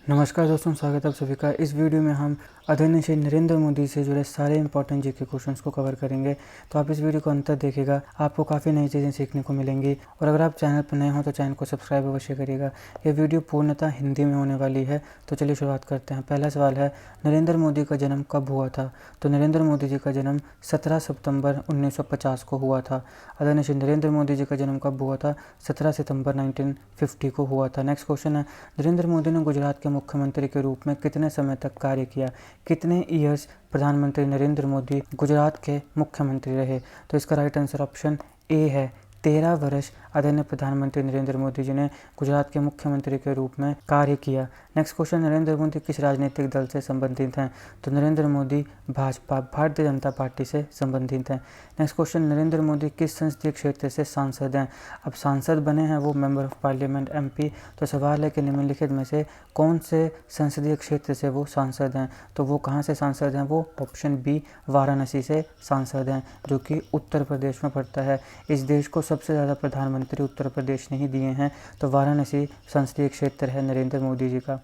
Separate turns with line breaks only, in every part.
नमस्कार दोस्तों, स्वागत है आप सभी का। इस वीडियो में हम आदरणीय श्री नरेंद्र मोदी से जुड़े सारे इंपॉर्टेंट जीके क्वेश्चंस को कवर करेंगे। तो आप इस वीडियो को अंत तक देखिएगा, आपको काफ़ी नई चीज़ें सीखने को मिलेंगी। और अगर आप चैनल पर नए हो तो चैनल को सब्सक्राइब अवश्य करिएगा। ये वीडियो पूर्णतः हिंदी में होने वाली है। तो चलिए शुरुआत करते हैं। पहला सवाल है, नरेंद्र मोदी का जन्म कब हुआ था? तो नरेंद्र मोदी जी का जन्म 17 सितंबर 1950 को हुआ था। आदरणीय श्री नरेंद्र मोदी जी का जन्म कब हुआ था? 17 सितंबर 1950 को हुआ था। नेक्स्ट क्वेश्चन है, नरेंद्र मोदी ने गुजरात के मुख्यमंत्री के रूप में कितने समय तक कार्य किया? कितने ईयर्स प्रधानमंत्री नरेंद्र मोदी गुजरात के मुख्यमंत्री रहे? तो इसका राइट आंसर ऑप्शन ए है, 13 वर्ष आदरणीय प्रधानमंत्री नरेंद्र मोदी जी ने गुजरात के मुख्यमंत्री के रूप में कार्य किया। नेक्स्ट क्वेश्चन, नरेंद्र मोदी किस राजनीतिक दल से संबंधित हैं? तो नरेंद्र मोदी भाजपा भारतीय जनता पार्टी से संबंधित हैं। नेक्स्ट क्वेश्चन, नरेंद्र मोदी किस संसदीय क्षेत्र से सांसद हैं? अब सांसद बने हैं वो मेंबर ऑफ पार्लियामेंट एमपी। तो सवाल है कि निम्नलिखित में से कौन से संसदीय क्षेत्र से वो सांसद हैं? तो वो कहाँ से सांसद हैं? वो ऑप्शन बी, वाराणसी से सांसद हैं, जो कि उत्तर प्रदेश में पड़ता है। इस देश को सबसे ज़्यादा प्रधानमंत्री उत्तर प्रदेश ने ही दिए हैं। तो वाराणसी संसदीय क्षेत्र है नरेंद्र मोदी जी का।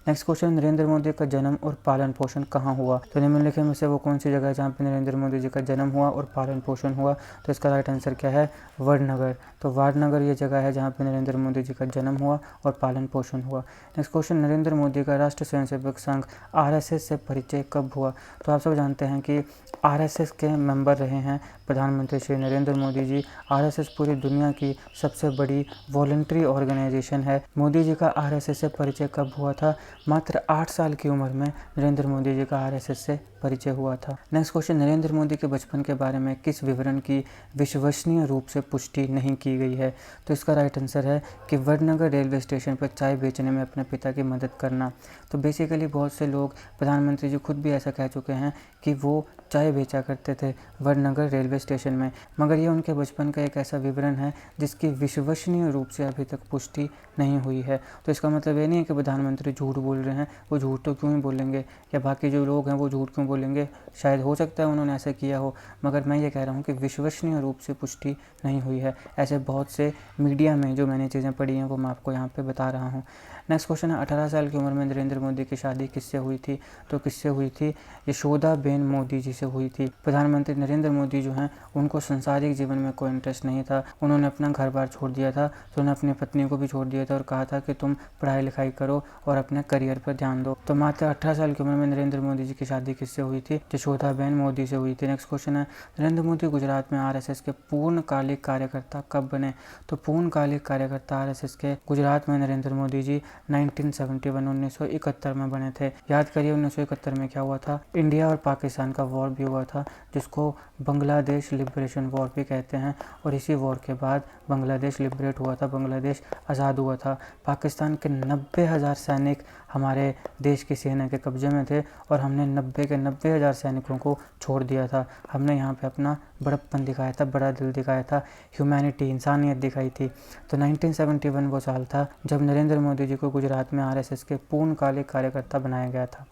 नेक्स्ट क्वेश्चन, नरेंद्र मोदी का जन्म और पालन पोषण कहाँ हुआ? तो निम्नलिखित में से वो कौन सी जगह है जहाँ पे नरेंद्र मोदी जी का जन्म हुआ और पालन पोषण हुआ? तो इसका राइट आंसर क्या है? वडनगर। तो वडनगर ये जगह है जहाँ पे नरेंद्र मोदी जी का जन्म हुआ और पालन पोषण हुआ। नेक्स्ट क्वेश्चन, नरेंद्र मोदी का राष्ट्रीय स्वयंसेवक संघ आरएसएस से परिचय कब हुआ? तो आप सब जानते हैं कि आरएसएस के मेंबर रहे हैं प्रधानमंत्री श्री नरेंद्र मोदी जी। आरएसएस पूरी दुनिया की सबसे बड़ी वॉलंटरी ऑर्गेनाइजेशन है। मोदी जी का आरएसएस से परिचय कब हुआ था? मात्र 8 साल की उम्र में नरेंद्र मोदी जी का आरएसएस से परिचय हुआ था। नेक्स्ट क्वेश्चन, नरेंद्र मोदी के बचपन के बारे में किस विवरण की विश्वसनीय रूप से पुष्टि नहीं की गई है? तो इसका राइट आंसर है कि वडनगर रेलवे स्टेशन पर चाय बेचने में अपने पिता की मदद करना। तो बेसिकली बहुत से लोग, प्रधानमंत्री जी खुद भी ऐसा कह चुके हैं कि वो चाय बेचा करते थे वडनगर रेलवे स्टेशन में, मगर ये उनके बचपन का एक ऐसा विवरण है जिसकी विश्वसनीय रूप से अभी तक पुष्टि नहीं हुई है। तो इसका मतलब ये नहीं है कि प्रधानमंत्री झूठ बोल रहे हैं। वो झूठ तो क्यों ही बोलेंगे, या बाकी जो लोग हैं वो झूठ क्यों बोलेंगे? शायद हो सकता है उन्होंने ऐसा किया हो, मगर मैं ये कह रहा हूँ कि विश्वसनीय रूप से पुष्टि नहीं हुई है। ऐसे बहुत से मीडिया में जो मैंने चीज़ें पढ़ी हैं वो मैं आपको यहाँ पे बता रहा हूँ। नेक्स्ट क्वेश्चन है, 18 साल की उम्र में नरेंद्र मोदी की शादी किससे हुई थी? तो किससे हुई थी? यशोदाबेन मोदी जी से हुई थी। प्रधानमंत्री नरेंद्र मोदी जो हैं उनको संसारिक जीवन में कोई इंटरेस्ट नहीं था। उन्होंने अपना घर बार छोड़ दिया था, तो उन्होंने अपनी पत्नी को भी छोड़ दिया था और कहा था कि तुम पढ़ाई लिखाई करो और अपने करियर पर ध्यान दो। तो मात्र 18 साल की उम्र में नरेंद्र मोदी जी की शादी किससे हुई थी? यशोदाबेन मोदी से हुई थी। नेक्स्ट क्वेश्चन है, नरेंद्र मोदी गुजरात में आरएसएस के पूर्णकालिक कार्यकर्ता कब बने? तो पूर्णकालिक कार्यकर्ता आरएसएस के गुजरात में नरेंद्र मोदी जी 1971 में बने थे। याद करिए 1971 में क्या हुआ था? इंडिया और पाकिस्तान का वॉर भी हुआ था, जिसको बांग्लादेश लिबरेशन वॉर भी कहते हैं। और इसी वॉर के बाद बांग्लादेश लिबरेट हुआ था, बांग्लादेश आज़ाद हुआ था। पाकिस्तान के 90,000 सैनिक हमारे देश की सेना के कब्जे में थे और हमने 90,000 सैनिकों को छोड़ दिया था। हमने यहाँ पे अपना बड़प्पन दिखाया था, बड़ा दिल दिखाया था, ह्यूमैनिटी, इंसानियत दिखाई थी। तो 1971 वो साल था जब नरेंद्र मोदी जी को गुजरात में आरएसएस के पूर्णकालिक कार्यकर्ता बनाया गया था।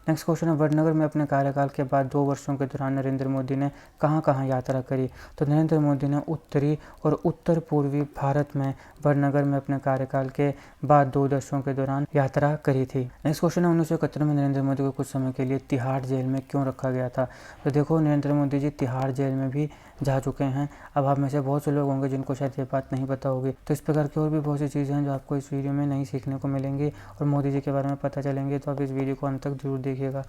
नेक्स्ट क्वेश्चन है, वडनगर में अपने कार्यकाल के बाद 2 वर्षों के दौरान नरेंद्र मोदी ने कहां कहां यात्रा करी? तो नरेंद्र मोदी ने उत्तरी और उत्तर पूर्वी भारत में वडनगर में अपने कार्यकाल के बाद 2 वर्षों के दौरान यात्रा करी थी। नेक्स्ट क्वेश्चन है, 1971 में नरेंद्र मोदी को कुछ समय के लिए तिहाड़ जेल में क्यों रखा गया था? तो देखो, नरेंद्र मोदी जी तिहाड़ जेल में भी जा चुके हैं। अब आप में से बहुत से लोग होंगे जिनको शायद ये बात नहीं पता होगी। तो इस प्रकार की और भी बहुत सी चीज़ें हैं जो आपको इस वीडियो में नहीं सीखने को मिलेंगी और मोदी जी के बारे में पता चलेंगे। तो आप इस वीडियो को अंत तक जरूर देखिएगा।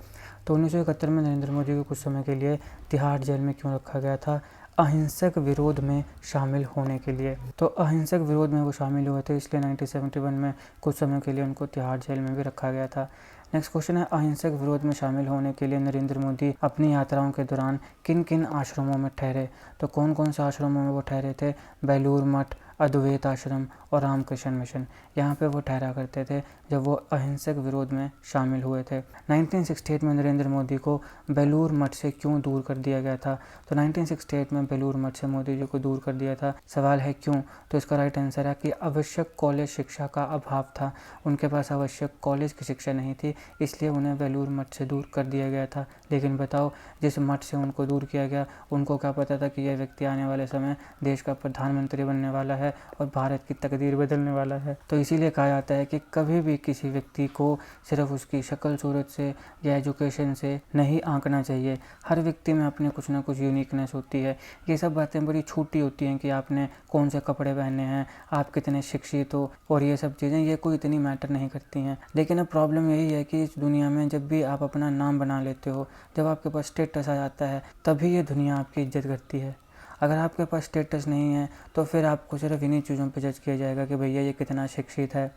तो 1971 में नरेंद्र मोदी को कुछ समय के लिए तिहाड़ जेल में क्यों रखा गया था? अहिंसक विरोध में शामिल होने के लिए। तो अहिंसक विरोध में वो शामिल हुए थे, इसलिए 1971 में कुछ समय के लिए उनको तिहाड़ जेल में भी रखा गया था। नेक्स्ट क्वेश्चन है, अहिंसक विरोध में शामिल होने के लिए नरेंद्र मोदी अपनी यात्राओं के दौरान किन किन आश्रमों में ठहरे? तो कौन कौन से आश्रमों में वो ठहरे थे? बेलूर मठ, अद्वैत आश्रम और रामकृष्ण मिशन, यहाँ पे वो ठहरा करते थे जब वो अहिंसक विरोध में शामिल हुए थे। 1968 में नरेंद्र मोदी को बेलूर मठ से क्यों दूर कर दिया गया था? तो 1968 में बेलूर मठ से मोदी जी को दूर कर दिया था। सवाल है क्यों? तो इसका राइट आंसर है कि आवश्यक कॉलेज शिक्षा का अभाव था। उनके पास आवश्यक कॉलेज की शिक्षा नहीं थी, इसलिए उन्हें बेलूर मठ से दूर कर दिया गया था। लेकिन बताओ, जिस मठ से उनको दूर किया गया, उनको क्या पता था कि यह व्यक्ति आने वाले समय देश का प्रधानमंत्री बनने वाला है? है और भारत की तकदीर बदलने वाला है। तो इसीलिए कहा जाता है कि कभी भी किसी व्यक्ति को सिर्फ उसकी शक्ल सूरत से या एजुकेशन से नहीं आंकना चाहिए। हर व्यक्ति में अपने कुछ ना कुछ यूनिकनेस होती है। ये सब बातें बड़ी छोटी होती हैं कि आपने कौन से कपड़े पहने हैं, आप कितने शिक्षित हो, और ये सब चीज़ें ये कोई इतनी मैटर नहीं करती हैं। लेकिन अब प्रॉब्लम यही है कि इस दुनिया में जब भी आप अपना नाम बना लेते हो, जब आपके पास स्टेटस आ जाता है, तभी ये दुनिया आपकी इज्जत करती है। अगर आपके पास स्टेटस नहीं है तो फिर आपको सिर्फ इन्हीं चीज़ों पे जज किया जाएगा कि भैया ये कितना शिक्षित है,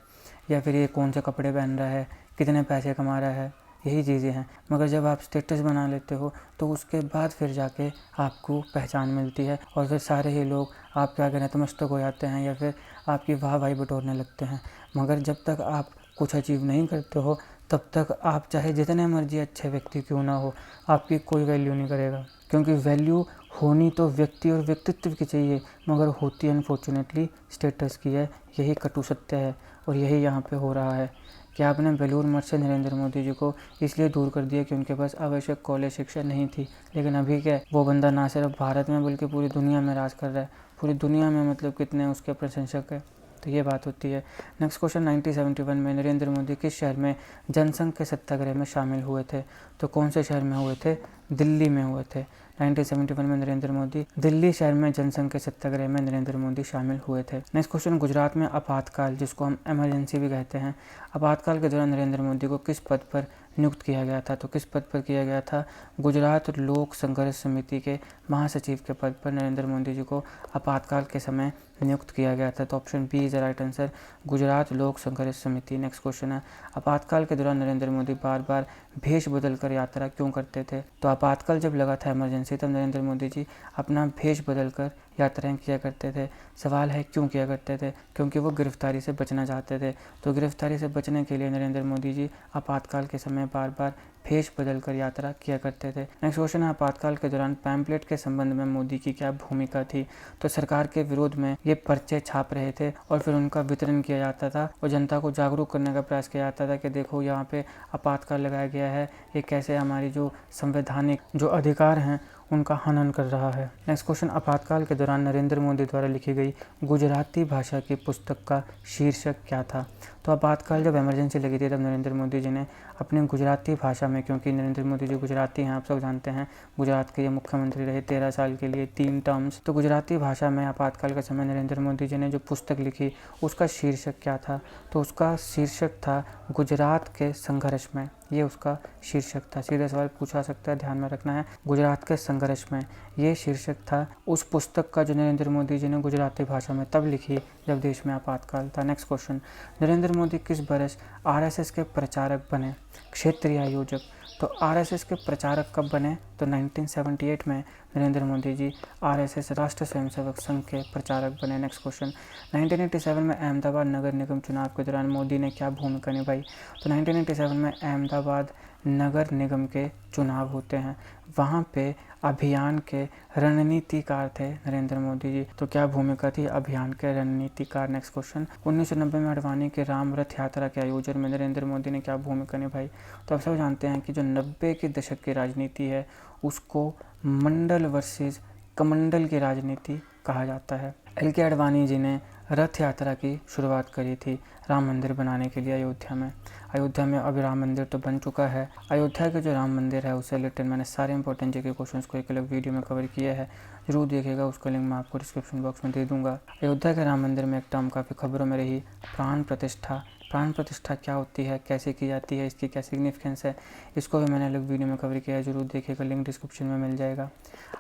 या फिर ये कौन से कपड़े पहन रहा है, कितने पैसे कमा रहा है, यही चीज़ें हैं। मगर जब आप स्टेटस बना लेते हो तो उसके बाद फिर जाके आपको पहचान मिलती है, और फिर सारे ही लोग आपके आगे नतमस्तक हो जाते हैं या फिर आपकी वाहवाही बटोरने लगते हैं। मगर जब तक आप कुछ अचीव नहीं करते हो, तब तक आप चाहे जितने मर्जी अच्छे व्यक्ति क्यों ना हो, आपकी कोई वैल्यू नहीं करेगा। क्योंकि वैल्यू होनी तो व्यक्ति और व्यक्तित्व की चाहिए, मगर होती अनफॉर्चुनेटली स्टेटस की है। यही कटु सत्य है और यही यहाँ पे हो रहा है कि आपने बेलूर मठ से नरेंद्र मोदी जी को इसलिए दूर कर दिया कि उनके पास आवश्यक कॉलेज शिक्षा नहीं थी। लेकिन अभी क्या, वो बंदा ना सिर्फ भारत में बल्कि पूरी दुनिया में राज कर रहा है। पूरी दुनिया में मतलब कितने उसके प्रशंसक है। तो ये बात होती है। नेक्स्ट क्वेश्चन, 1971 में नरेंद्र मोदी किस शहर में जनसंघ के सत्याग्रह में शामिल हुए थे? तो कौन से शहर में हुए थे? दिल्ली में हुए थे। 1971 में नरेंद्र मोदी दिल्ली शहर में जनसंघ के सत्याग्रह में नरेंद्र मोदी शामिल हुए थे। नेक्स्ट क्वेश्चन, गुजरात में आपातकाल, जिसको हम इमरजेंसी भी कहते हैं, आपातकाल के दौरान नरेंद्र मोदी को किस पद पर नियुक्त किया गया था? तो किस पद पर किया गया था? गुजरात लोक संघर्ष समिति के महासचिव के पद पर नरेंद्र मोदी जी को आपातकाल के समय नियुक्त किया गया था। तो option B is the right answer, Gujarat Lok Sangharsh समिति। नेक्स्ट क्वेश्चन है, आपातकाल के दौरान नरेंद्र मोदी बार बार भेष बदलकर यात्रा क्यों करते थे? तो आपातकाल जब लगा था इमरजेंसी, तब नरेंद्र मोदी जी अपना भेष बदलकर यात्राएं किया करते थे। सवाल है क्यों किया करते थे? क्योंकि वो गिरफ्तारी से बचना चाहते थे। तो गिरफ्तारी से बचने के लिए नरेंद्र मोदी जी आपातकाल के समय बार बार भेष बदलकर यात्रा किया करते थे। नेक्स्ट क्वेश्चन है, आपातकाल के दौरान पैम्पलेट के संबंध में मोदी की क्या भूमिका थी? तो सरकार के विरोध में ये पर्चे छाप रहे थे और फिर उनका वितरण किया जाता था और जनता को जागरूक करने का प्रयास किया जाता था कि देखो यहाँ पे आपातकाल लगाया गया है, ये कैसे हमारी जो संवैधानिक जो अधिकार हैं उनका हनन कर रहा है। नेक्स्ट क्वेश्चन, आपातकाल के दौरान नरेंद्र मोदी द्वारा लिखी गई गुजराती भाषा की पुस्तक का शीर्षक क्या था? तो आपातकाल जब इमरजेंसी लगी थी तब नरेंद्र मोदी जी ने अपनी गुजराती भाषा में, क्योंकि नरेंद्र मोदी जी गुजराती हैं, आप सब जानते हैं, गुजरात के ये मुख्यमंत्री रहे 13 साल के लिए, 3 टर्म्स। तो गुजराती भाषा में आपातकाल के समय नरेंद्र मोदी जी ने जो पुस्तक लिखी उसका शीर्षक क्या था? तो उसका शीर्षक था गुजरात के संघर्ष में। ये उसका शीर्षक था। सीधा सवाल पूछा सकता है, ध्यान में रखना है, गुजरात के संघर्ष में, ये शीर्षक था उस पुस्तक का जो नरेंद्र मोदी जी ने गुजराती भाषा में तब लिखी जब देश में आपातकाल था। नेक्स्ट क्वेश्चन, नरेंद्र मोदी किस बरस आरएसएस के प्रचारक बने? क्षेत्रीय आयोजक। तो आरएसएस के प्रचारक कब बने? तो 1978 में नरेंद्र मोदी जी आरएसएस राष्ट्रीय स्वयंसेवक संघ के प्रचारक बने। नेक्स्ट क्वेश्चन, 1987 में अहमदाबाद नगर निगम चुनाव के दौरान मोदी ने क्या भूमिका निभाई? तो 1987 में अहमदाबाद नगर निगम के चुनाव होते हैं, वहाँ पे अभियान के रणनीतिकार थे नरेंद्र मोदी जी। तो क्या भूमिका थी? अभियान के रणनीतिकार। नेक्स्ट क्वेश्चन, 1990 में अडवाणी के राम रथ यात्रा के आयोजन में नरेंद्र मोदी ने क्या भूमिका निभाई? तो आप सब जानते हैं कि जो 90 के दशक की राजनीति है उसको मंडल वर्सेस कमंडल की राजनीति कहा जाता है। एल.के. आडवाणी जी ने रथ यात्रा की शुरुआत करी थी राम मंदिर बनाने के लिए अयोध्या में। अयोध्या में अभी राम मंदिर तो बन चुका है। अयोध्या के जो राम मंदिर है उससे रिलेटेड मैंने सारे इंपॉर्टेंट जीके क्वेश्चंस को एक अलग वीडियो में कवर किया है, जरूर देखिएगा, उसका लिंक मैं आपको डिस्क्रिप्शन बॉक्स में दे दूंगा। अयोध्या के राम मंदिर में एक टर्म काफ़ी खबरों में रही, प्राण प्रतिष्ठा। प्राण प्रतिष्ठा क्या होती है, कैसे की जाती है, इसकी क्या सिग्निफिकेंस है, इसको भी मैंने अलग वीडियो में कवर किया है, जरूर देखिएगा, लिंक डिस्क्रिप्शन में मिल जाएगा।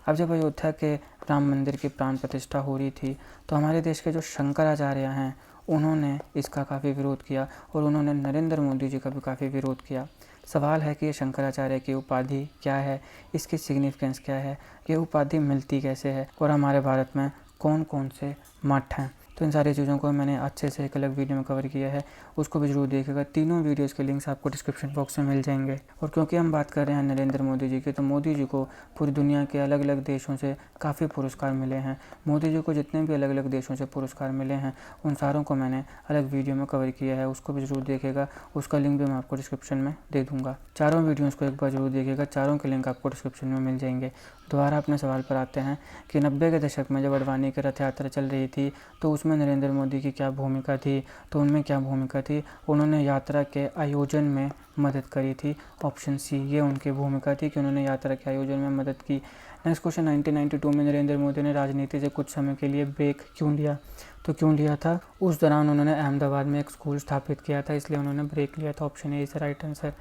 अब जब अयोध्या के राम मंदिर की प्राण प्रतिष्ठा हो रही थी तो हमारे देश के जो शंकराचार्य हैं उन्होंने इसका काफ़ी विरोध किया और उन्होंने नरेंद्र मोदी जी का भी काफ़ी विरोध किया। सवाल है कि ये शंकराचार्य की उपाधि क्या है, इसकी सिग्निफिकेंस क्या है, ये उपाधि मिलती कैसे है और हमारे भारत में कौन कौन से मठ हैं। तो इन सारी चीज़ों को मैंने अच्छे से एक अलग वीडियो में कवर किया है, उसको भी जरूर देखिएगा। तीनों वीडियोस के लिंक्स आपको डिस्क्रिप्शन बॉक्स में मिल जाएंगे। और क्योंकि हम बात कर रहे हैं नरेंद्र मोदी जी की, तो मोदी जी को पूरी दुनिया के अलग अलग देशों से काफ़ी पुरस्कार मिले हैं। मोदी जी को जितने भी अलग अलग देशों से पुरस्कार मिले हैं उन सारों को मैंने अलग वीडियो में कवर किया है, उसको भी जरूर देखिएगा, उसका लिंक भी मैं आपको डिस्क्रिप्शन में दे दूँगा। चारों वीडियोज़ को एक बार जरूर देखिएगा, चारों के लिंक आपको डिस्क्रिप्शन में मिल जाएंगे। दोबारा अपने सवाल पर आते हैं कि 90 के दशक में जब अडवाणी की रथ यात्रा चल रही थी तो उसमें उसमें नरेंद्र मोदी की क्या भूमिका थी, तो उनमें क्या भूमिका थी, उन्होंने यात्रा के आयोजन में मदद करी थी। ऑप्शन सी ये उनकी भूमिका थी कि उन्होंने यात्रा के आयोजन में मदद की। नेक्स्ट क्वेश्चन, 1992 में नरेंद्र मोदी ने राजनीति से कुछ समय के लिए ब्रेक क्यों लिया, तो क्यों लिया था, उस दौरान उन्होंने अहमदाबाद में एक स्कूल स्थापित किया था, इसलिए उन्होंने ब्रेक लिया था। Option A is right answer.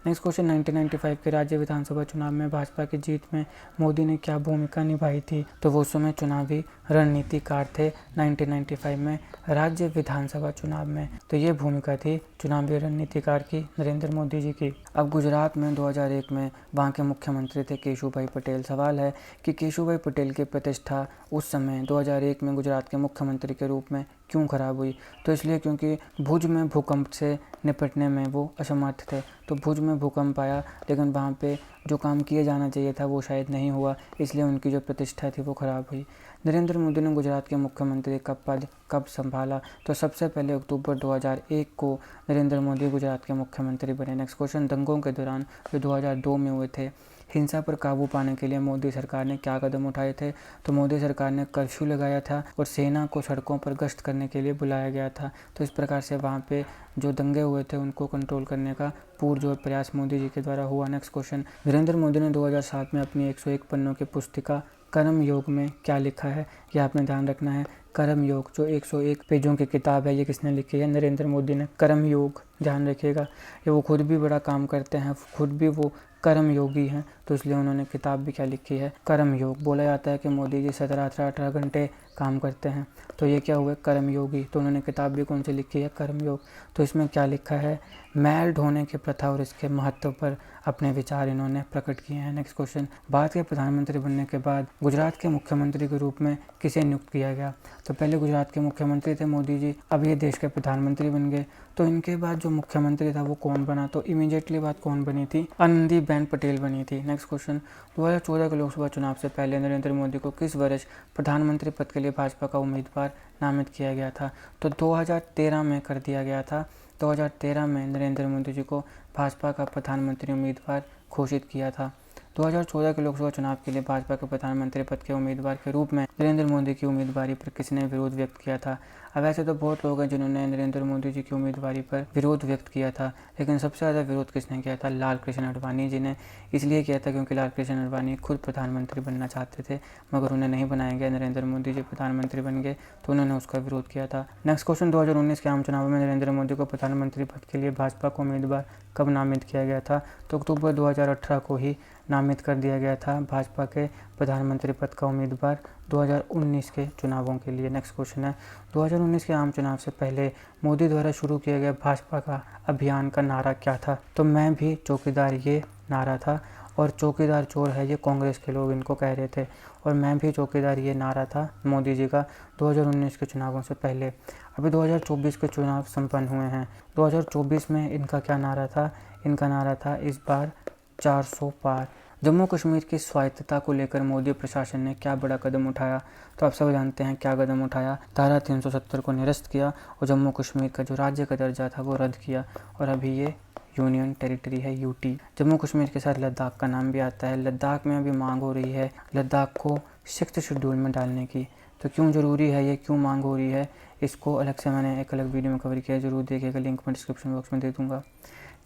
Next question, 1995 के राज्य विधानसभा चुनाव में भाजपा की जीत में मोदी ने क्या भूमिका निभाई थी, तो वो उस समय चुनावी रणनीतिकार थे 1995 में राज्य विधानसभा चुनाव में, तो ये भूमिका थी चुनावी रणनीतिकार की नरेंद्र मोदी जी की। अब गुजरात में 2001 में वहाँ के मुख्यमंत्री थे केशुभाई पटेल। सवाल है कि केशुभाई पटेल की प्रतिष्ठा उस समय 2001 में गुजरात के मुख्यमंत्री के रूप में क्यों खराब हुई, तो इसलिए क्योंकि भुज में भूकंप से निपटने में वो असमर्थ थे। तो भुज में भूकंप आया, लेकिन वहाँ पे जो काम किया जाना चाहिए था वो शायद नहीं हुआ, इसलिए उनकी जो प्रतिष्ठा थी वो खराब हुई। नरेंद्र मोदी ने गुजरात के मुख्यमंत्री का पद कब संभाला, तो सबसे पहले अक्टूबर 2001 को नरेंद्र मोदी गुजरात के मुख्यमंत्री बने। नेक्स्ट क्वेश्चन, दंगों के दौरान जो 2002 में हुए थे, हिंसा पर काबू पाने के लिए मोदी सरकार ने क्या कदम उठाए थे, तो मोदी सरकार ने कर्फ्यू लगाया था और सेना को सड़कों पर गश्त करने के लिए बुलाया गया था। तो इस प्रकार से वहाँ पे जो दंगे हुए थे उनको कंट्रोल करने का पुरजोर प्रयास मोदी जी के द्वारा हुआ। नेक्स्ट क्वेश्चन, नरेंद्र मोदी ने 2007 में अपनी 101 पन्नों की पुस्तिका कर्म योग में क्या लिखा है, यह आपने ध्यान रखना है। कर्म योग जो 101 पेजों की किताब है, ये किसने लिखी है, नरेंद्र मोदी ने। कर्म योग ध्यान रखिएगा, ये वो खुद भी बड़ा काम करते हैं, खुद भी वो कर्म योगी हैं, तो इसलिए उन्होंने किताब भी क्या लिखी है, कर्म योग। बोला जाता है कि मोदी जी 17-18 घंटे काम करते हैं, तो ये क्या हुए, कर्म योगी। तो उन्होंने किताब भी कौन सी लिखी है, कर्म योग। तो इसमें क्या लिखा है, मैल ढोने की प्रथा और इसके महत्व पर अपने विचार इन्होंने प्रकट किए हैं। नेक्स्ट क्वेश्चन, भारत के प्रधानमंत्री बनने के बाद गुजरात के मुख्यमंत्री के रूप में किसे नियुक्त किया गया, तो पहले गुजरात के मुख्यमंत्री थे मोदी जी, अब ये देश के प्रधानमंत्री बन गए। तो इनके बाद जो मुख्यमंत्री था वो कौन बना, तो इमीडिएटली बात कौन बनी थी, आनंदीबेन पटेल बनी थी। नेक्स्ट क्वेश्चन, 2014 के लोकसभा चुनाव से पहले नरेंद्र मोदी को किस वर्ष प्रधानमंत्री पद के लिए भाजपा का उम्मीदवार नामित किया गया था, तो 2013 में कर दिया गया था। 2013 में नरेंद्र मोदी जी को भाजपा का प्रधानमंत्री उम्मीदवार घोषित किया था। 2014 के लोकसभा चुनाव के लिए भाजपा के प्रधानमंत्री पद के उम्मीदवार के रूप में नरेंद्र मोदी की उम्मीदवारी पर किसने विरोध व्यक्त किया था। अब ऐसे तो बहुत लोग हैं जिन्होंने नरेंद्र मोदी जी की उम्मीदवारी पर विरोध व्यक्त किया था, लेकिन सबसे ज़्यादा विरोध किसने किया था, लाल कृष्ण आडवाणी जी ने। इसलिए किया था क्योंकि लाल कृष्ण आडवाणी खुद प्रधानमंत्री बनना चाहते थे, मगर उन्हें नहीं बनाया गया, नरेंद्र मोदी जी प्रधानमंत्री बन गए, तो उन्होंने उसका विरोध किया था। नेक्स्ट क्वेश्चन, 2019 के आम चुनाव में नरेंद्र मोदी को प्रधानमंत्री पद के लिए भाजपा को उम्मीदवार कब नामित किया गया था, तो अक्टूबर 2018 को ही नामित कर दिया गया था भाजपा के प्रधानमंत्री पद का उम्मीदवार 2019 के चुनावों के लिए। नेक्स्ट क्वेश्चन है, 2019 के आम चुनाव से पहले मोदी द्वारा शुरू किया गया भाजपा का अभियान का नारा क्या था, तो मैं भी चौकीदार ये नारा था, और चौकीदार चोर है ये कांग्रेस के लोग इनको कह रहे थे, और मैं भी चौकीदार ये नारा था मोदी जी का 2019 के चुनावों से पहले। अभी 2024 के चुनाव संपन्न हुए हैं, 2024 में इनका क्या नारा था, इनका नारा था इस बार 400 पार। जम्मू कश्मीर की स्वायत्तता को लेकर मोदी प्रशासन ने क्या बड़ा कदम उठाया, तो आप सब जानते हैं क्या कदम उठाया, धारा 370 को निरस्त किया और जम्मू कश्मीर का जो राज्य का दर्जा था वो रद्द किया, और अभी ये यूनियन टेरिटरी है, यूटी। जम्मू कश्मीर के साथ लद्दाख का नाम भी आता है। लद्दाख में अभी मांग हो रही है लद्दाख को 6th शेड्यूल में डालने की, तो क्यों ज़रूरी है ये, क्यों मांग हो रही है, इसको अलग से मैंने एक अलग वीडियो में कवर किया है, ज़रूर देखिएगा, लिंक मैं डिस्क्रिप्शन बॉक्स में दे दूँगा।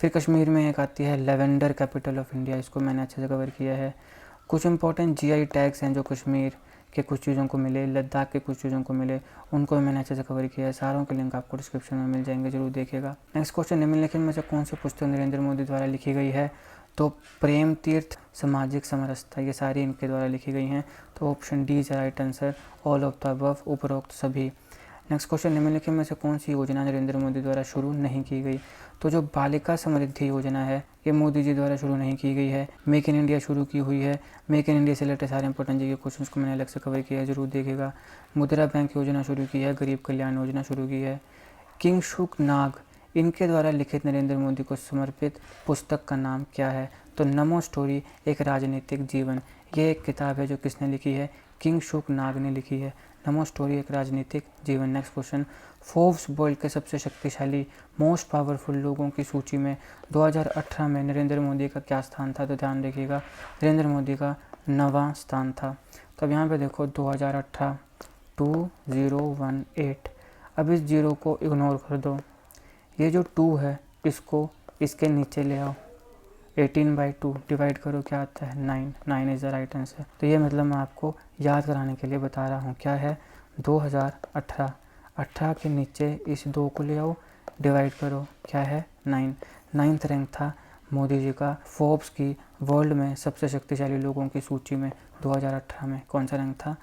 फिर कश्मीर में एक आती है लेवेंडर कैपिटल ऑफ इंडिया, इसको मैंने अच्छे से कवर किया है। कुछ इंपॉर्टेंट जीआई टैग्स हैं जो कश्मीर के कुछ चीज़ों को मिले, लद्दाख के कुछ चीज़ों को मिले, उनको भी मैंने अच्छे से कवर किया है। सारों के लिंक आपको डिस्क्रिप्शन में मिल जाएंगे, जरूर देखिएगा। नेक्स्ट क्वेश्चन, निम्नलिखित में से कौन सी पुस्तक नरेंद्र मोदी द्वारा लिखी गई है, तो प्रेम तीर्थ, सामाजिक समरसता, ये सारी इनके द्वारा लिखी गई हैं, तो option D is right answer, all of the above, उपरोक्त सभी। नेक्स्ट क्वेश्चन, निम्नलिखित में से कौन सी योजना नरेंद्र मोदी द्वारा शुरू नहीं की गई, तो जो बालिका समृद्धि योजना है ये मोदी जी द्वारा शुरू नहीं की गई है। मेक इन इंडिया शुरू की हुई है, मेक इन इंडिया से रिलेटेड सारे इंपॉर्टेंट जी के क्वेश्चन को मैंने अलग से कवर किया है, जरूर देखिएगा। मुद्रा बैंक योजना शुरू की है, गरीब कल्याण योजना शुरू की है। किंग शुक नाग, इनके द्वारा लिखित नरेंद्र मोदी को समर्पित पुस्तक का नाम क्या है, तो नमो स्टोरी एक राजनीतिक जीवन, ये एक किताब है जो किसने लिखी है, किंग शुक नाग ने लिखी है, नमो स्टोरी एक राजनीतिक जीवन। नेक्स्ट क्वेश्चन, फोर्ब्स वर्ल्ड के सबसे शक्तिशाली मोस्ट पावरफुल लोगों की सूची में 2018 में नरेंद्र मोदी का क्या स्थान था, तो ध्यान रखिएगा नरेंद्र मोदी का 9वां स्थान था। तो अब यहाँ पे देखो 2018 2018। अब इस जीरो को इग्नोर कर दो, ये जो 2 है इसको इसके नीचे ले आओ, 18/2 डिवाइड करो, क्या आता है 9। 9 इज़ द राइट आंसर। तो ये मतलब मैं आपको याद कराने के लिए बता रहा हूँ, क्या है 2018। 18 के नीचे इस 2 को ले आओ, डिवाइड करो, क्या है 9। 9th रैंक था मोदी जी का फोर्ब्स की वर्ल्ड में सबसे शक्तिशाली लोगों की सूची में 2018 में। कौन सा रैंक था?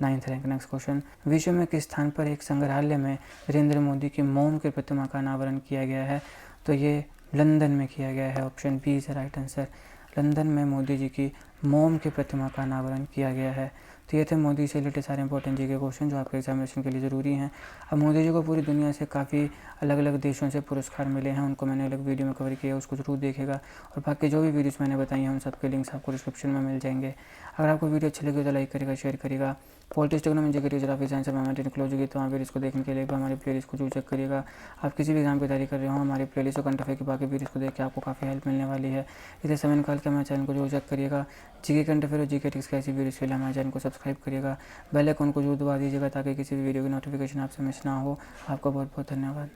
9th rank. नेक्स्ट क्वेश्चन, विश्व में किस स्थान पर एक संग्रहालय में नरेंद्र मोदी की मोम की प्रतिमा का अनावरण किया गया है? तो ये लंदन में किया गया है, option B is right answer. London में मोदी जी की मोम की प्रतिमा का अनावरण किया गया है। तो ये थे मोदी से रिलेटेड सारे इंपॉर्टेंट जी के क्वेश्चन जो आपके एग्जामिनेशन के लिए ज़रूरी हैं। अब मोदी जी को पूरी दुनिया से काफ़ी अलग अलग देशों से पुरस्कार मिले हैं, उनको मैंने अलग वीडियो में कवर किया है, उसको जरूर देखेगा। और बाकी जो भी वीडियोस मैंने बताई हैं उन सबके लिंक्स आपको डिस्क्रिप्शन में मिल जाएंगे। अगर आपको वीडियो अच्छी लगी तो लाइक करेगा, शेयर करेगा। Politics, economy, GK, geography, science और मैथमेटिक्स क्लोज होगी तो आप इसको देखने के लिए हमारी प्लेलिस्ट को जरूर चेक करिएगा। आप किसी भी एग्जाम की तैयारी कर रहे हो, हमारी प्लेलिस्ट और करंट अफेयर की बाकी वीडियोस को देख के आपको काफ़ी हेल्प मिलने वाली है। इसे समय निकाल के हमारे चैनल को जरूर चेक करिएगा। जीके, करंट अफेयर और जीके टिक्स की ऐसी वीडियोस के लिए हमारे चैनल को सब्सक्राइब करिएगा, बेल आइकन को जरूर दबा दीजिएगा ताकि किसी भी वीडियो की नोटिफिकेशन आपसे मिस ना हो। आपका बहुत बहुत धन्यवाद।